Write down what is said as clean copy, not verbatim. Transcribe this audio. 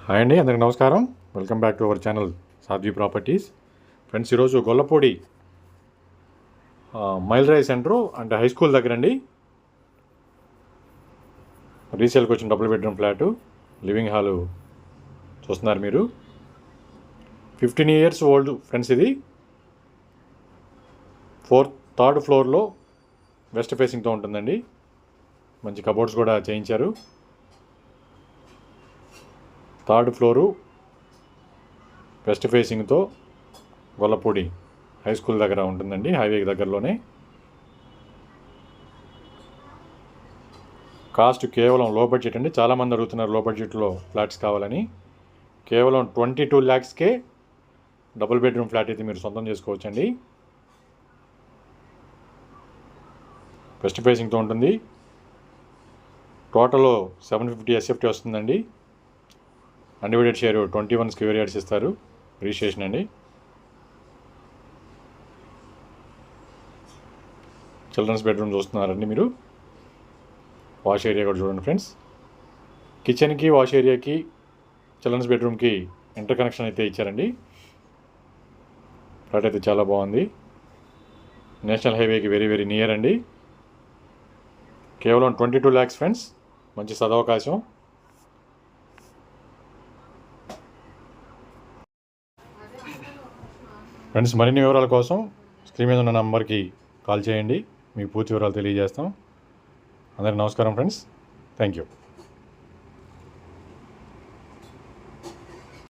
Hi అండి, అందరికి నమస్కారం. Welcome back to our channel Sadhvi properties. Friends, ఈరోజు గొల్లపూడి మైల్ రాయ్ సెంటరు అంటే హై స్కూల్ దగ్గర అండి రీసేల్కి వచ్చిన double bedroom flat, living hall చూస్తున్నారు మీరు. 15 years ఓల్డ్ ఫ్రెండ్స్. ఇది థర్డ్ ఫ్లోర్లో వెస్ట్ ఫేసింగ్తో ఉంటుందండి. మంచి కబోర్డ్స్ కూడా చేయించారు. థర్డ్ ఫ్లోరు వెస్ట్ ఫేసింగ్తో గొల్లపూడి హై స్కూల్ దగ్గర ఉంటుందండి, హైవేకి దగ్గరలోనే. కాస్ట్ కేవలం లో బడ్జెట్ అండి. చాలామంది అడుగుతున్నారు లో బడ్జెట్లో ఫ్లాట్స్ కావాలని. కేవలం 22 lakhsకే డబుల్ బెడ్రూమ్ ఫ్లాట్ అయితే మీరు సొంతం చేసుకోవచ్చండి. వెస్ట్ ఫేసింగ్తో ఉంటుంది. టోటల్ 750 SFT వస్తుందండి. అన్డివైడెడ్ షేర్ 21 square yards ఇస్తారు. రిజిస్ట్రేషన్ అండి. చిల్డ్రన్స్ బెడ్రూమ్ చూస్తున్నారండి మీరు. వాష్ ఏరియా కూడా చూడండి ఫ్రెండ్స్. కిచెన్కి, వాష్ ఏరియాకి, చిల్డ్రన్స్ బెడ్రూమ్కి ఇంటర్ కనెక్షన్ అయితే ఇచ్చారండి. ఫ్లాట్ అయితే చాలా బాగుంది. నేషనల్ హైవేకి వెరీ వెరీ నియర్ అండి. కేవలం 22 lakhs ఫ్రెండ్స్. మంచి సదవకాశం. ఫ్రెండ్స్, మరిన్ని వివరాల కోసం స్క్రీన్ మీద ఉన్న నంబర్కి కాల్ చేయండి. మీకు పూర్తి వివరాలు తెలియజేస్తాం. అందరికీ నమస్కారం ఫ్రెండ్స్. Thank you.